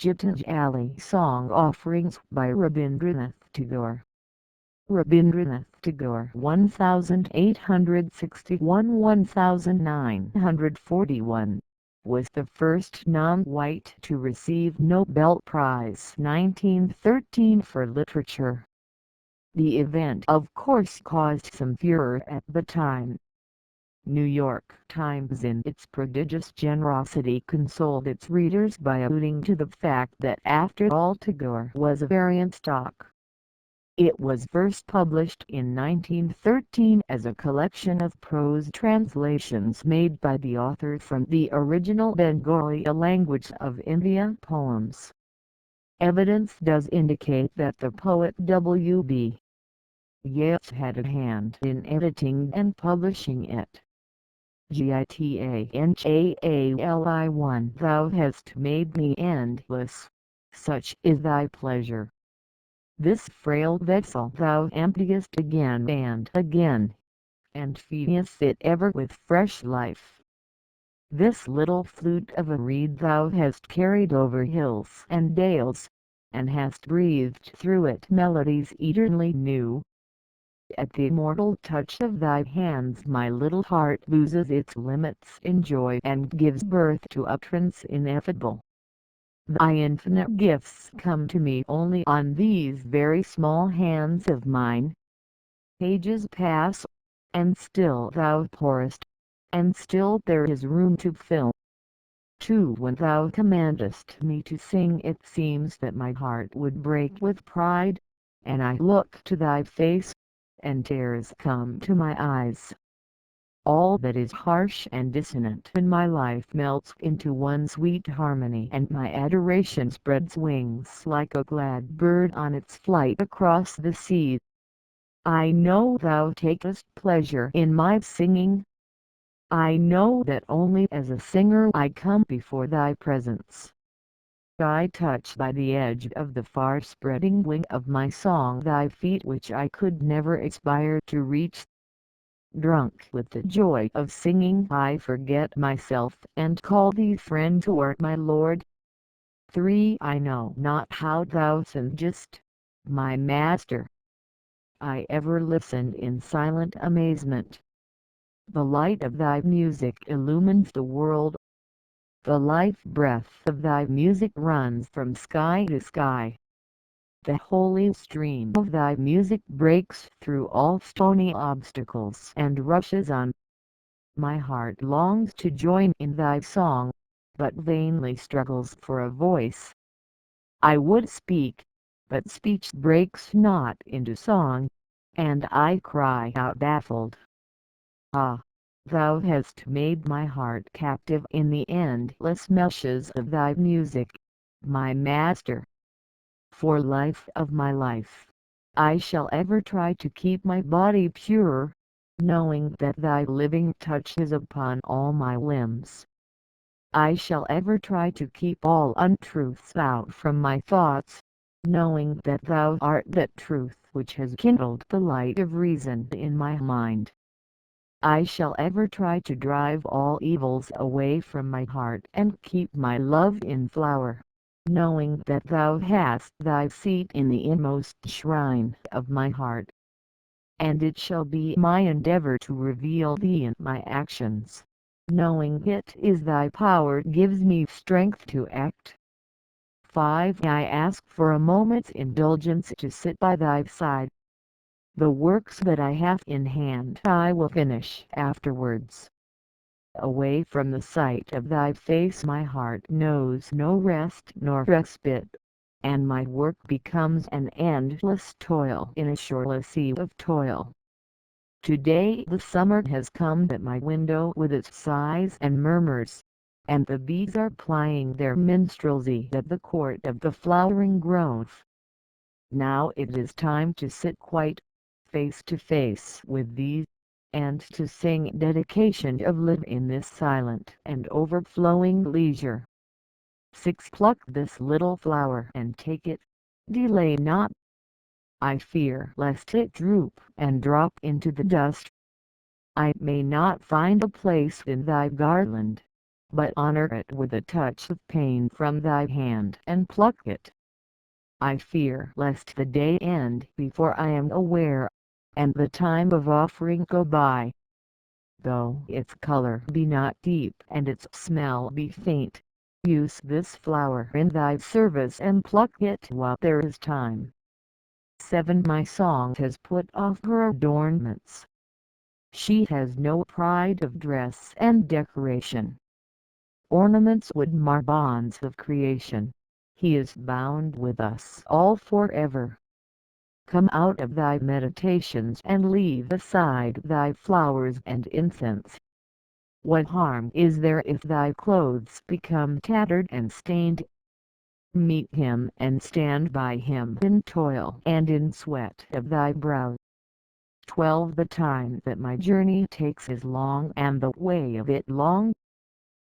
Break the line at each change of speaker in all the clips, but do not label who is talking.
GITANJALI Song Offerings by Rabindranath Tagore. Rabindranath Tagore 1861–1941 was the first non-white to receive Nobel Prize 1913 for literature. The event of course caused some furor at the time. New York Times in its prodigious generosity consoled its readers by alluding to the fact that after all Tagore was a variant stock. It was first published in 1913 as a collection of prose translations made by the author from the original Bengali language of India poems. Evidence does indicate that the poet W.B. Yeats had a hand in editing and publishing it. GITANJALI 1 Thou hast made me endless, such is thy pleasure. This frail vessel thou emptiest again and again, and feedest it ever with fresh life. This little flute of a reed thou hast carried over hills and dales, and hast breathed through it melodies eternally new. At the immortal touch of thy hands my little heart loses its limits in joy and gives birth to utterance ineffable. Thy infinite gifts come to me only on these very small hands of mine. Ages pass, and still thou pourest, and still there is room to fill. When thou commandest me to sing it seems that my heart would break with pride, and I look to thy face, and tears come to my eyes. All that is harsh and dissonant in my life melts into one sweet harmony, and my adoration spreads wings like a glad bird on its flight across the sea. I know thou takest pleasure in my singing. I know that only as a singer I come before thy presence. I touch by the edge of the far-spreading wing of my song thy feet which I could never aspire to reach. Drunk with the joy of singing I forget myself and call thee friend or my lord. I know not how thou singest, my master. I ever listened in silent amazement. The light of thy music illumines the world. The life-breath of thy music runs from sky to sky. The holy stream of thy music breaks through all stony obstacles and rushes on. My heart longs to join in thy song, but vainly struggles for a voice. I would speak, but speech breaks not into song, and I cry out baffled. Ah! Thou hast made my heart captive in the endless meshes of thy music, my master. For life of my life, I shall ever try to keep my body pure, knowing that thy living touch is upon all my limbs. I shall ever try to keep all untruths out from my thoughts, knowing that thou art that truth which has kindled the light of reason in my mind. I shall ever try to drive all evils away from my heart and keep my love in flower, knowing that thou hast thy seat in the inmost shrine of my heart. And it shall be my endeavor to reveal thee in my actions, knowing it is thy power gives me strength to act. I ask for a moment's indulgence to sit by thy side. The works that I have in hand I will finish afterwards. Away from the sight of thy face my heart knows no rest nor respite, and my work becomes an endless toil in a shoreless sea of toil. Today the summer has come at my window with its sighs and murmurs, and the bees are plying their minstrelsy at the court of the flowering grove. Now it is time to sit quite face to face with thee, and to sing dedication of live in this silent and overflowing leisure. Pluck this little flower and take it, delay not. I fear lest it droop and drop into the dust. I may not find a place in thy garland, but honor it with a touch of pain from thy hand and pluck it. I fear lest the day end before I am aware, and the time of offering go by. Though its color be not deep and its smell be faint, use this flower in thy service and pluck it while there is time. 7. My song has put off her adornments. She has no pride of dress and decoration. Ornaments would mar bonds of creation. He is bound with us all forever. Come out of thy meditations and leave aside thy flowers and incense. What harm is there if thy clothes become tattered and stained? Meet him and stand by him in toil and in sweat of thy brow. 12. The time that my journey takes is long and the way of it long.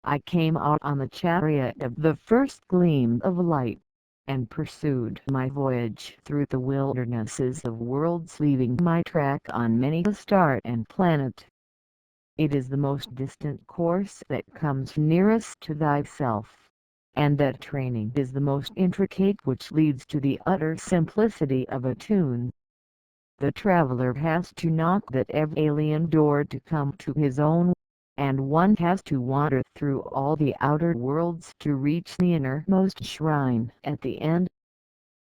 I came out on the chariot of the first gleam of light, and pursued my voyage through the wildernesses of worlds, leaving my track on many a star and planet. It is the most distant course that comes nearest to thyself, and that training is the most intricate which leads to the utter simplicity of a tune. The traveler has to knock at every alien door to come to his own, and one has to wander through all the outer worlds to reach the innermost shrine at the end.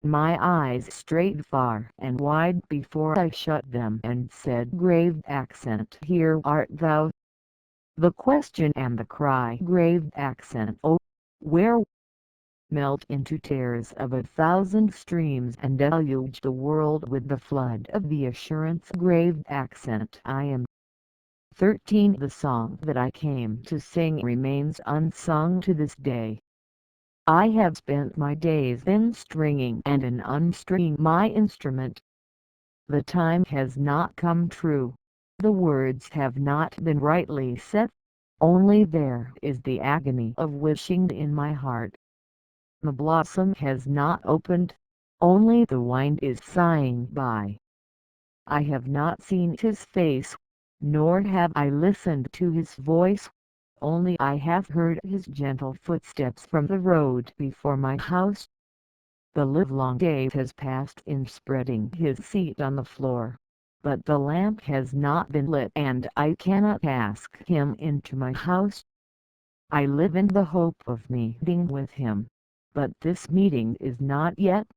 My eyes strayed far and wide before I shut them and said, grave accent, here art thou. The question and the cry, grave accent, oh, where? Melt into tears of 1,000 streams and deluge the world with the flood of the assurance, grave accent, I am. 13. The song that I came to sing remains unsung to this day. I have spent my days in stringing and in unstringing my instrument. The time has not come true. The words have not been rightly set. Only there is the agony of wishing in my heart. The blossom has not opened. Only the wind is sighing by. I have not seen his face, nor have I listened to his voice. Only I have heard his gentle footsteps from the road before my house. The livelong day has passed in spreading his seat on the floor, but the lamp has not been lit and I cannot ask him into my house. I live in the hope of meeting with him, but this meeting is not yet.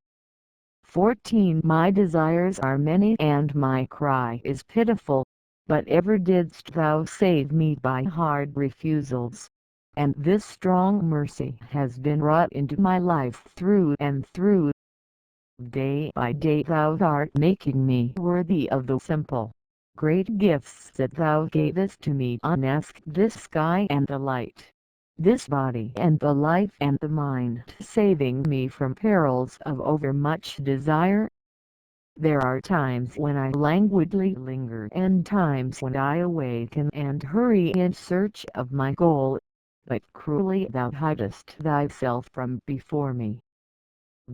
14. My desires are many and my cry is pitiful, but ever didst thou save me by hard refusals, and this strong mercy has been wrought into my life through and through. Day by day thou art making me worthy of the simple, great gifts that thou gavest to me unasked, this sky and the light, this body and the life and the mind, saving me from perils of overmuch desire. There are times when I languidly linger and times when I awaken and hurry in search of my goal, but cruelly thou hidest thyself from before me.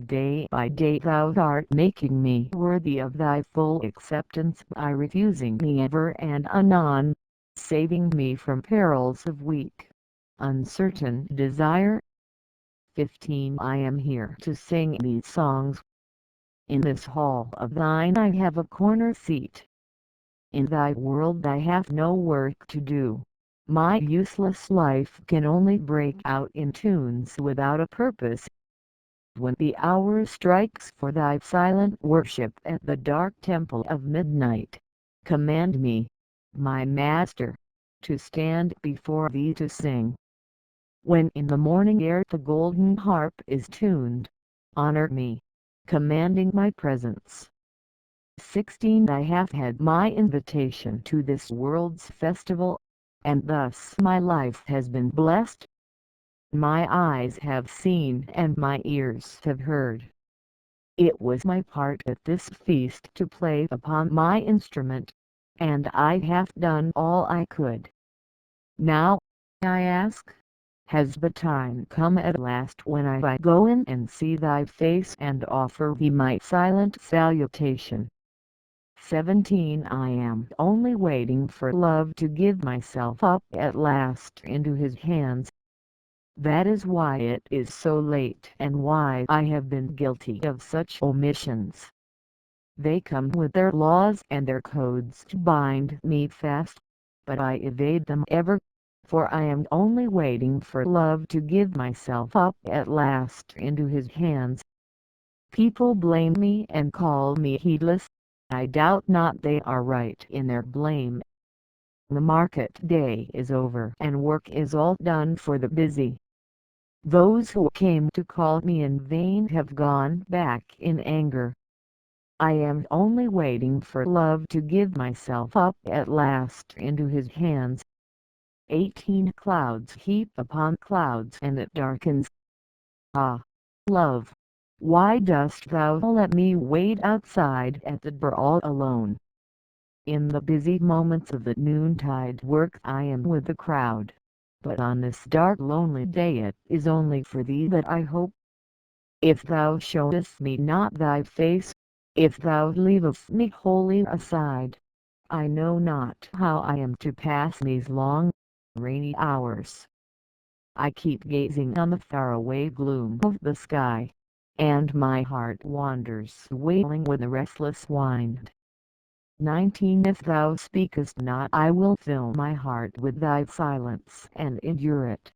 Day by day thou art making me worthy of thy full acceptance by refusing me ever and anon, saving me from perils of weak, uncertain desire. 15. I am here to sing these songs. In this hall of thine I have a corner seat. In thy world I have no work to do. My useless life can only break out in tunes without a purpose. When the hour strikes for thy silent worship at the dark temple of midnight, command me, my master, to stand before thee to sing. When in the morning air the golden harp is tuned, honor me, commanding my presence. 16. I have had my invitation to this world's festival, and thus my life has been blessed. My eyes have seen and my ears have heard. It was my part at this feast to play upon my instrument, and I have done all I could. Now, I ask, has the time come at last when I might go in and see thy face and offer thee my silent salutation? 17. I am only waiting for love to give myself up at last into his hands, That is why it is so late and why I have been guilty of such omissions. They come with their laws and their codes to bind me fast, but I evade them ever, for I am only waiting for love to give myself up at last into his hands. People blame me and call me heedless. I doubt not they are right in their blame. The market day is over and work is all done for the busy. Those who came to call me in vain have gone back in anger. I am only waiting for love to give myself up at last into his hands. 18 Clouds heap upon clouds and it darkens. Ah, love, why dost thou let me wait outside at the door all alone? In the busy moments of the noontide work I am with the crowd, but on this dark lonely day it is only for thee that I hope. If thou showest me not thy face, if thou leavest me wholly aside, I know not how I am to pass these long, rainy hours. I keep gazing on the faraway gloom of the sky, and my heart wanders wailing with a restless wind. 19 If thou speakest not I will fill my heart with thy silence and endure it.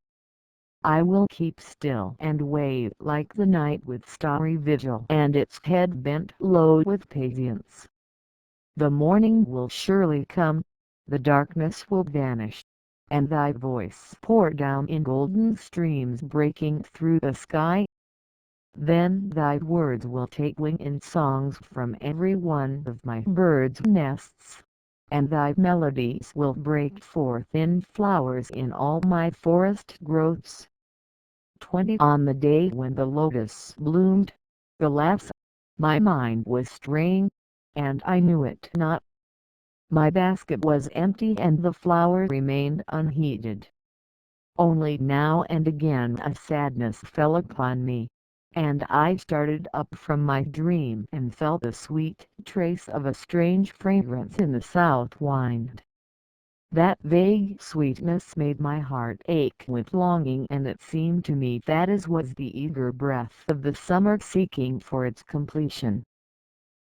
I will keep still and wait like the night with starry vigil and its head bent low with patience. The morning will surely come, the darkness will vanish, and thy voice pour down in golden streams breaking through the sky. Then thy words will take wing in songs from every one of my birds' nests, and thy melodies will break forth in flowers in all my forest growths. 20 On the day when the lotus bloomed, alas, my mind was straying, and I knew it not. My basket was empty and the flower remained unheeded. Only now and again a sadness fell upon me, and I started up from my dream and felt the sweet trace of a strange fragrance in the south wind. That vague sweetness made my heart ache with longing, and it seemed to me that it was the eager breath of the summer seeking for its completion.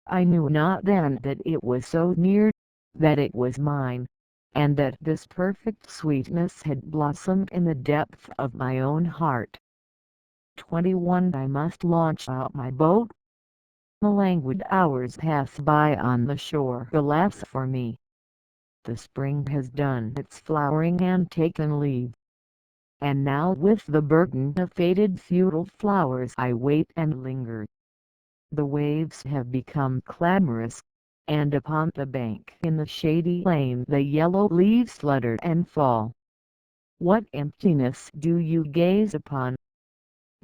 I knew not then that it was so near, that it was mine, and that this perfect sweetness had blossomed in the depth of my own heart. 21 I must launch out my boat. The languid hours pass by on the shore. Alas for me! The spring has done its flowering and taken leave. And now with the burden of faded futile flowers I wait and linger. The waves have become clamorous, and upon the bank in the shady lane the yellow leaves flutter and fall. What emptiness do you gaze upon?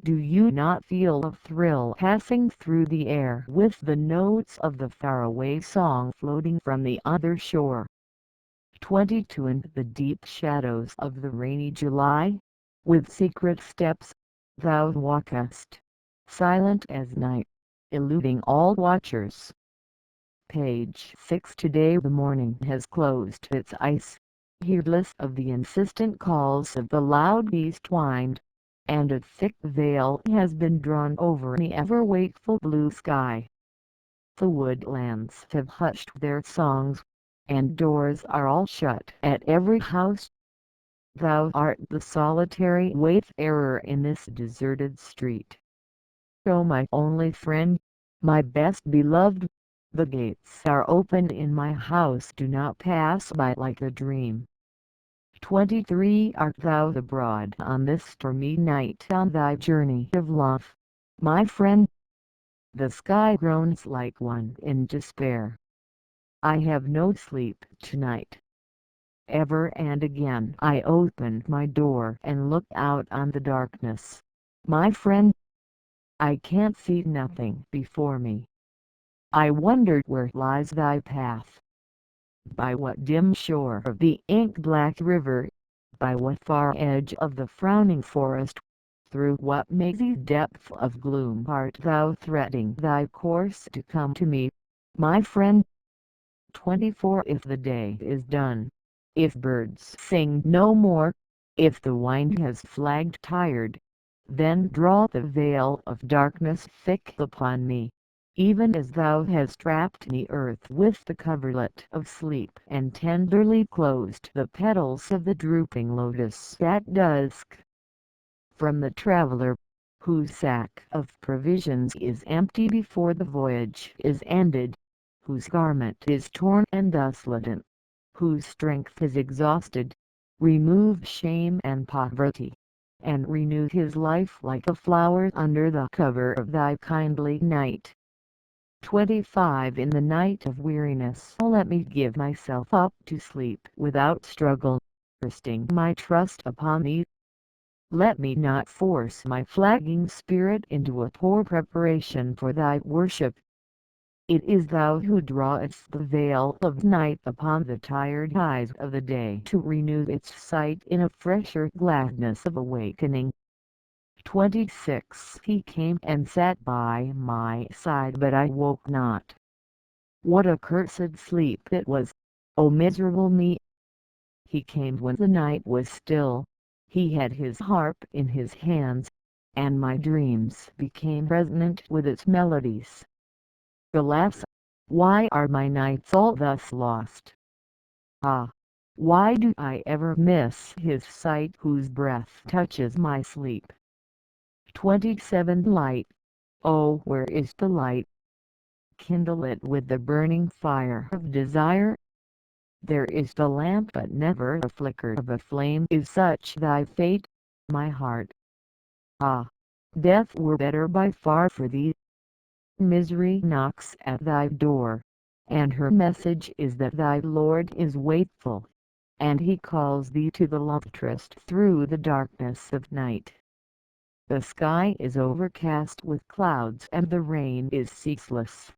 Do you not feel a thrill passing through the air with the notes of the faraway song floating from the other shore? 22 In the deep shadows of the rainy July, with secret steps, thou walkest, silent as night, eluding all watchers. Page 6 Today the morning has closed its eyes, heedless of the insistent calls of the loud east wind, and a thick veil has been drawn over the ever-wakeful blue sky. The woodlands have hushed their songs, and doors are all shut at every house. Thou art the solitary wayfarer in this deserted street. O my only friend, my best beloved, the gates are opened in my house, do not pass by like a dream. 23 Art thou abroad on this stormy night on thy journey of love, my friend? The sky groans like one in despair. I have no sleep tonight. Ever and again I open my door and look out on the darkness, my friend. I can't see nothing before me. I wonder where lies thy path. By what dim shore of the ink-black river, by what far edge of the frowning forest, through what mazy depth of gloom art thou threading thy course to come to me, my friend? 24 If the day is done, if birds sing no more, If the wind has flagged tired, then draw the veil of darkness thick upon me, even as thou hast wrapped the earth with the coverlet of sleep and tenderly closed the petals of the drooping lotus at dusk. From the traveler, whose sack of provisions is empty before the voyage is ended, whose garment is torn and desolate, whose strength is exhausted, remove shame and poverty, and renew his life like a flower under the cover of thy kindly night. 25. In the night of weariness let me give myself up to sleep without struggle, resting my trust upon thee. Let me not force my flagging spirit into a poor preparation for thy worship. It is thou who drawest the veil of night upon the tired eyes of the day to renew its sight in a fresher gladness of awakening. 26. He came and sat by my side, but I woke not. What a cursed sleep it was, O miserable me! He came when the night was still. He had his harp in his hands, and my dreams became resonant with its melodies. Alas, why are my nights all thus lost? Ah, why do I ever miss his sight whose breath touches my sleep? 27. Light, oh, where is the light? Kindle it with the burning fire of desire. There is the lamp, but never a flicker of a flame is such thy fate, my heart. Ah, death were better by far for thee. Misery knocks at thy door, and her message is that thy Lord is wakeful, and he calls thee to the love tryst through the darkness of night. The sky is overcast with clouds and the rain is ceaseless.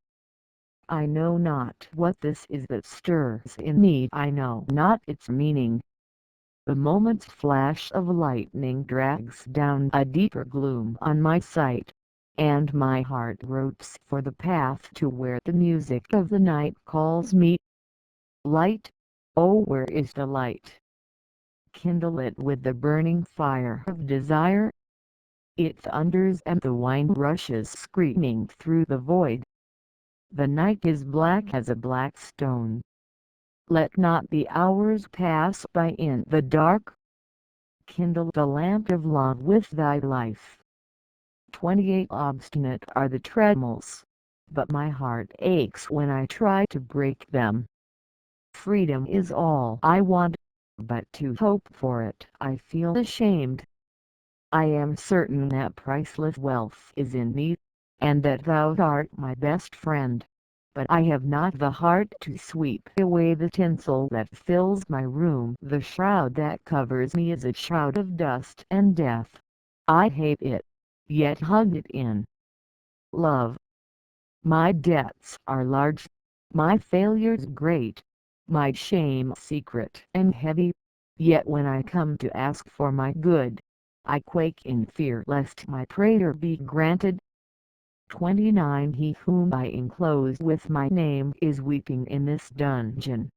I know not what this is that stirs in me, I know not its meaning. The moment's flash of lightning drags down a deeper gloom on my sight, and my heart gropes for the path to where the music of the night calls me. Light, oh, where is the light? Kindle it with the burning fire of desire. It thunders and the wind rushes screaming through the void. The night is black as a black stone. Let not the hours pass by in the dark. Kindle the lamp of love with thy life. 28. Obstinate are the treadmills, but my heart aches when I try to break them. Freedom is all I want, but to hope for it I feel ashamed. I am certain that priceless wealth is in thee, and that thou art my best friend, but I have not the heart to sweep away the tinsel that fills my room. The shroud that covers me is a shroud of dust and death. I hate it, yet hug it in. Love. My debts are large, my failures great, my shame secret and heavy, yet when I come to ask for my good, I quake in fear lest my prayer be granted. 29. He whom I enclose with my name is weeping in this dungeon.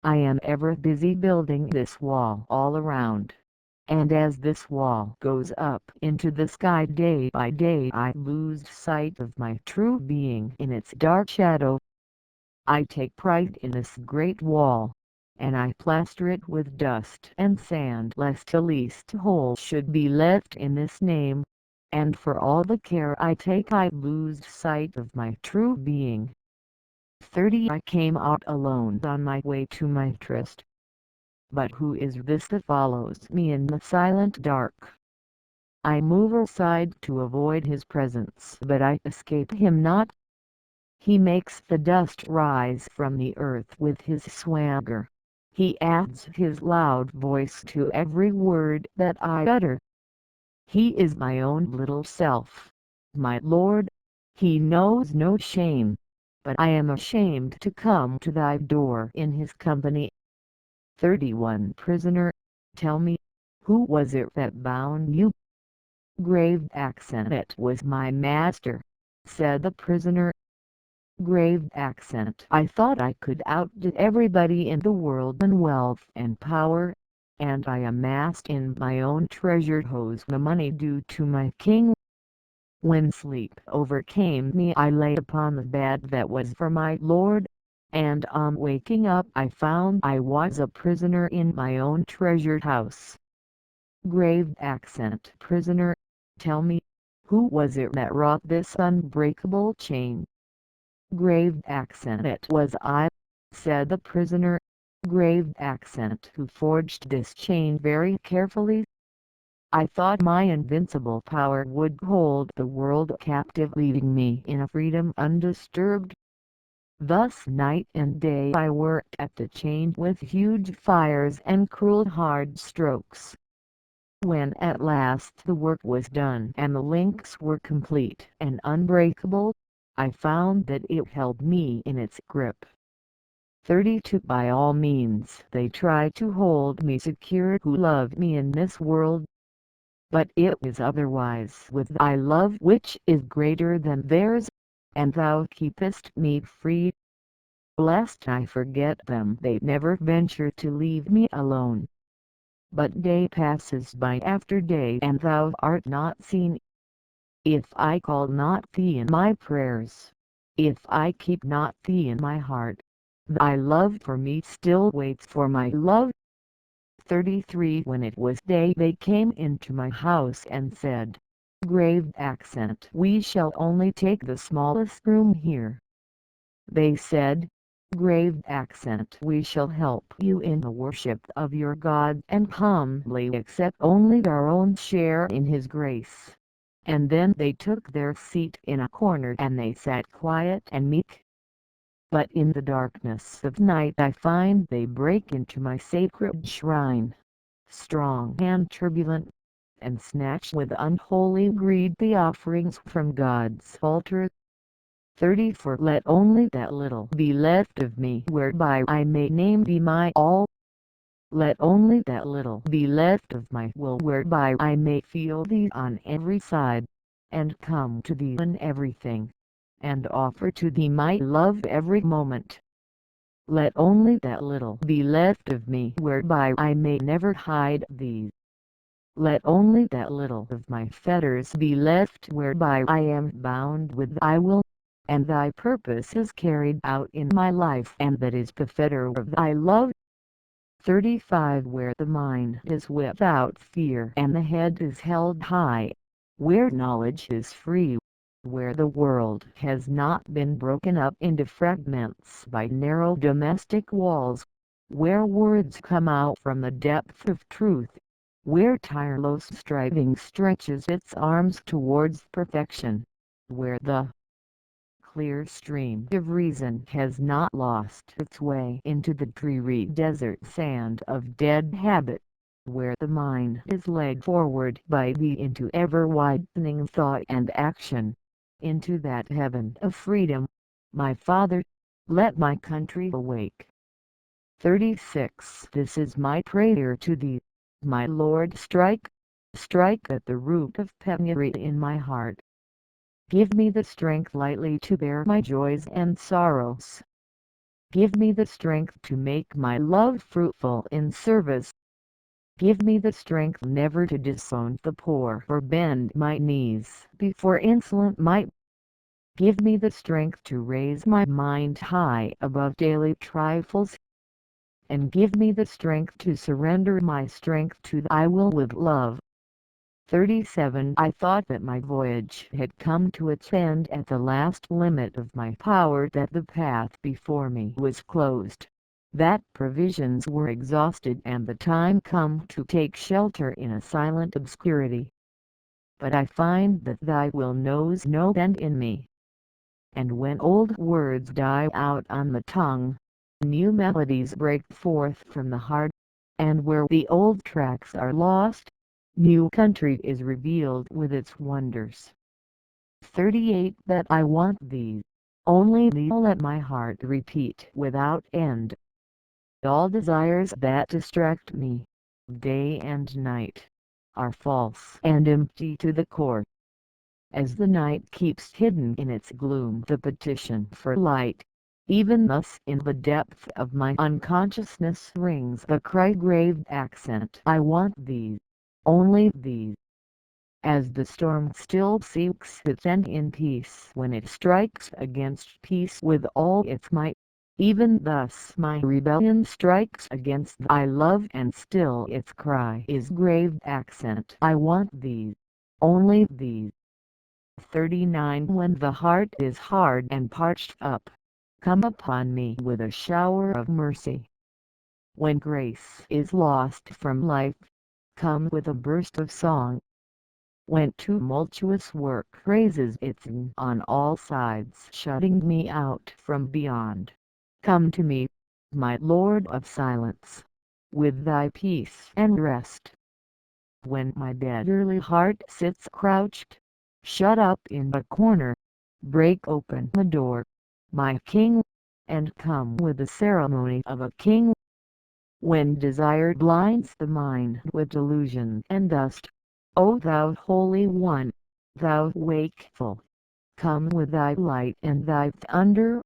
I am ever busy building this wall all around, and as this wall goes up into the sky day by day I lose sight of my true being in its dark shadow. I take pride in this great wall, and I plaster it with dust and sand lest the least hole should be left in this name, and for all the care I take I lose sight of my true being. 30. I came out alone on my way to my tryst. But who is this that follows me in the silent dark? I move aside to avoid his presence, but I escape him not. He makes the dust rise from the earth with his swagger. He adds his loud voice to every word that I utter. He is my own little self, my Lord. He knows no shame, but I am ashamed to come to thy door in his company. 31. Prisoner, tell me, who was it that bound you? Grave accent. It was my master, said the prisoner. Grave accent. I thought I could outdo everybody in the world in wealth and power, and I amassed in my own treasured house the money due to my king. When sleep overcame me, I lay upon the bed that was for my lord, and on waking up I found I was a prisoner in my own treasured house. Grave accent. Prisoner, tell me, who was it that wrought this unbreakable chain? Grave accent. It was I, said the prisoner. Grave accent. Who forged this chain very carefully? I thought my invincible power would hold the world captive, leaving me in a freedom undisturbed. Thus night and day I worked at the chain with huge fires and cruel hard strokes. When at last the work was done and the links were complete and unbreakable, I found that it held me in its grip. 32. By all means they try to hold me secure who love me in this world, but it is otherwise with thy love which is greater than theirs, and thou keepest me free. Lest I forget them they never venture to leave me alone. But day passes by after day and thou art not seen. If I call not thee in my prayers, if I keep not thee in my heart, thy love for me still waits for my love. 33. When it was day they came into my house and said, grave accent, we shall only take the smallest room here. They said, grave accent, we shall help you in the worship of your God and humbly accept only our own share in his grace. And then they took their seat in a corner and they sat quiet and meek. But in the darkness of night I find they break into my sacred shrine, strong and turbulent, and snatch with unholy greed the offerings from God's altar. 34. Let only that little be left of me whereby I may name thee my all. Let only that little be left of my will whereby I may feel thee on every side, and come to thee in everything, and offer to thee my love every moment. Let only that little be left of me whereby I may never hide thee. Let only that little of my fetters be left whereby I am bound with thy will, and thy purpose is carried out in my life, and that is the fetter of thy love. 35. Where the mind is without fear and the head is held high, where knowledge is free, where the world has not been broken up into fragments by narrow domestic walls, where words come out from the depth of truth, where tireless striving stretches its arms towards perfection, where the clear stream of reason has not lost its way into the dreary desert sand of dead habit, where the mind is led forward by thee into ever-widening thought and action, into that heaven of freedom, my Father, let my country awake. 36. This is my prayer to thee, my Lord. Strike at the root of penury in my heart. Give me the strength lightly to bear my joys and sorrows. Give me the strength to make my love fruitful in service. Give me the strength never to disown the poor or bend my knees before insolent might. Give me the strength to raise my mind high above daily trifles, and give me the strength to surrender my strength to thy will with love. 37. I thought that my voyage had come to its end at the last limit of my power, that the path before me was closed, that provisions were exhausted and the time come to take shelter in a silent obscurity. But I find that thy will knows no end in me. And when old words die out on the tongue, new melodies break forth from the heart, and where the old tracks are lost, new country is revealed with its wonders. 38. That I want thee, only thee let my heart repeat without end. All desires that distract me, day and night, are false and empty to the core. As the night keeps hidden in its gloom the petition for light, Even thus in the depth of my unconsciousness rings the cry-graved accent. I want these, only these. As the storm still seeks its end in peace when it strikes against peace with all its might, even thus my rebellion strikes against thy love, and still its cry is graved accent. I want these, only these. 39. When the heart is hard and parched up, come upon me with a shower of mercy. When grace is lost from life, come with a burst of song. When tumultuous work raises its on all sides, shutting me out from beyond, come to me, my Lord of silence, with thy peace and rest. When my beggarly heart sits crouched, shut up in a corner, break open the door, my King, and come with the ceremony of a king. When desire blinds the mind with delusion and dust, O thou Holy One, thou wakeful, come with thy light and thy thunder.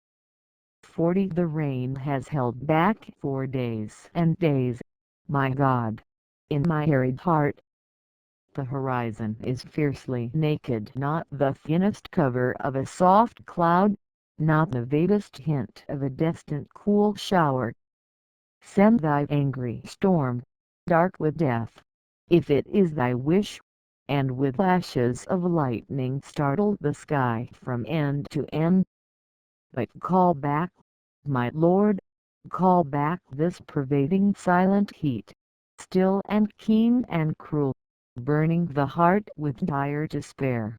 40. The rain has held back for days and days, my God, in my arid heart. The horizon is fiercely naked, not the thinnest cover of a soft cloud, not the vaguest hint of a distant cool shower. Send thy angry storm, dark with death, if it is thy wish, and with flashes of lightning startle the sky from end to end. But call back, my Lord, call back this pervading silent heat, still and keen and cruel, burning the heart with dire despair.